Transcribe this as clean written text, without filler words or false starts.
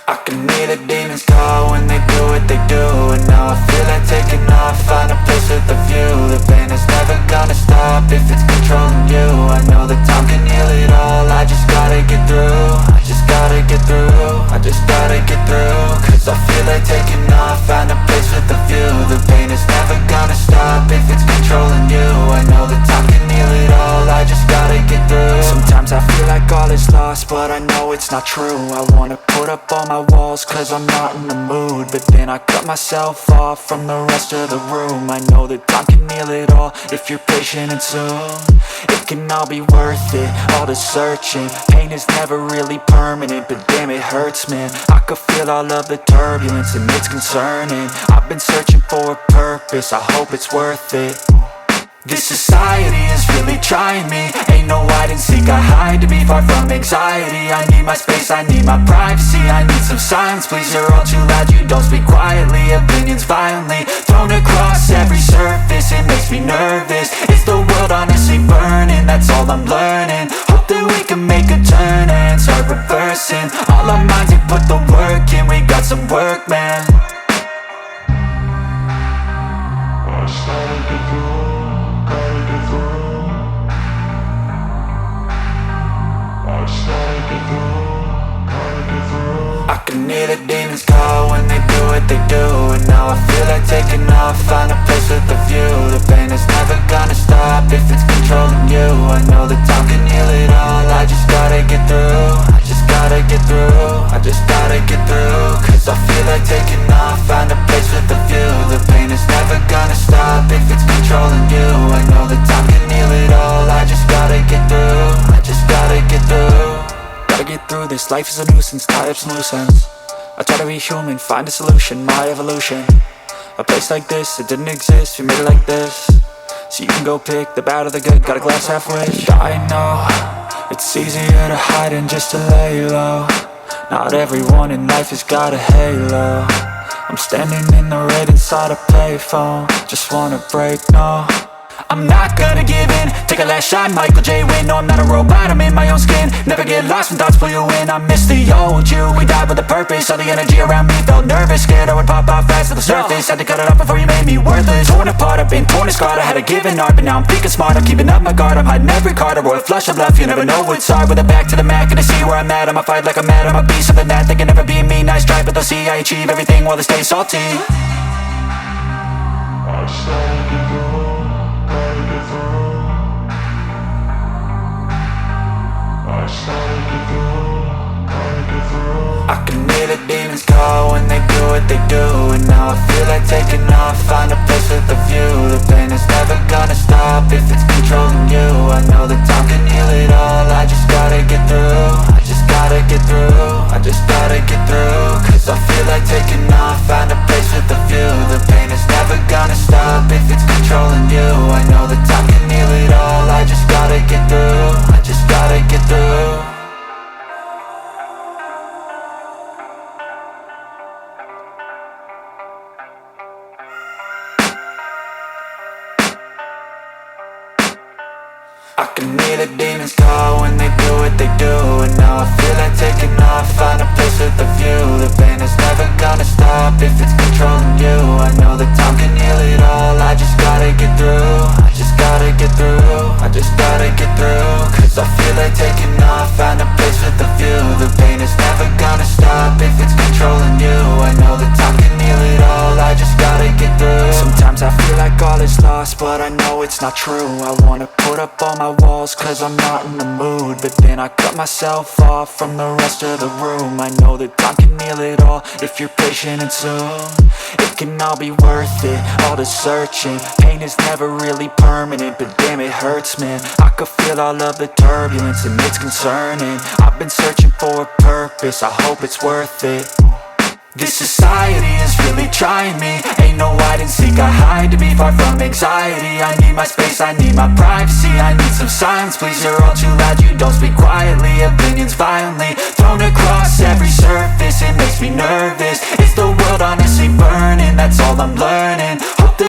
I can hear the demons call when they do what they do. And now I feel like taking off, find a place with a view. The pain is never gonna stop if it's controlling you. I know that time can heal it all, I just gotta get through. I just gotta get through, I just gotta get through. Cause I feel like taking off, find a place with a view. The pain is never gonna stop if it's controlling you. I know that time can heal it all, I just gotta get through. Sometimes I feel like all is lost, but I know it's not true. I wanna put up all my walls cause I'm not in the mood, but then I cut myself off from the rest of the room. I know that time can heal it all if you're patient, and soon it can all be worth it, all the searching. Pain is never really permanent, but damn it hurts, man. I could feel all of the turbulence and it's concerning. I've been searching for a purpose, I hope it's worth it. This society is really trying me. Ain't no hide and seek, I hide to be far from anxiety. I need my space, I need my privacy. I need some silence, please, you're all too loud. You don't speak quietly, opinions violently thrown across every surface. It makes me nervous, is the world honestly burning? That's all I'm learning. Hope that we can make a turn and start reversing. All our minds, we put the work in, we got some work, man. I started to do. I can hear the demons call when they do what they do. And now I feel like taking off, find a place with a view. The pain is never gonna stop if it's controlling you. I know that time can heal it all, I just gotta get through. I just gotta get through, I just gotta get through. Cause I feel like taking off, find a place with a view. The pain is never gonna stop if it's controlling you. I know that time can heal it all, I just gotta get through. I just gotta get through. Gotta get through this, life is a nuisance, tie up some loose ends. I try to be human, find a solution, my evolution. A place like this, it didn't exist, we made it like this. So you can go pick the bad or the good, got a glass halfway. I know, it's easier to hide than just to lay low. Not everyone in life has got a halo. I'm standing in the red inside a payphone. Just wanna break, no, I'm not gonna give in. Take a last shot, Michael J. Win. No, I'm not a robot, I'm in my own skin. Never get lost when thoughts pull you in. I miss the old you, we died with a purpose. All the energy around me felt nervous, scared I would pop off fast to the surface. Had to cut it off before you made me worthless. Torn apart, I've been torn and scarred. I had a given art, but now I'm thinking smart. I'm keeping up my guard, I'm hiding every card. A royal flush of love, you never know what's hard. With a back to the mat, gonna see where I'm at. I'ma fight like I'm mad, I'ma be something that they can never be me. Nice try, but they'll see I achieve everything while they stay salty. I started to go. I can hear the demons call when they do what they do. And now I feel like taking off, find a place with a view. The pain is never gonna stop if it's controlling you. I know that time can heal it all, I just gotta get through. I just gotta get through, I just gotta get through. Cause I feel like taking off, find a place with a view. The pain is never gonna stop if it's controlling you. I know that time can heal it all, I just gotta get through. I just gotta get through. I can hear the demons call when they do what they do. And now I feel like taking off, find a place with a view. The pain is never gonna stop if it's controlling you. I know that time can heal it all, I just gotta get through. I just gotta get through, I just gotta get through. Cause I feel like taking off, find a place with a view. The pain is never gonna stop if it's controlling you. I know that time can heal it all, I just gotta get through. Sometimes I feel like all is lost, but I know it's not true. I wanna put up all my walls cause I'm not in the mood, but then I cut myself off from the rest of the room. I know that time can heal it all if you're patient, and soon it can all be worth it, all the searching. Pain is never really permanent, but damn it hurts, man. I could feel all of the turbulence and it's concerning. I've been searching for a purpose, I hope it's worth it. This society is really trying me. Ain't no hide and seek, I hide to be far from anxiety. I need my space, I need my privacy. I need some silence, please, you're all too loud. You don't speak quietly, opinions violently thrown across every surface.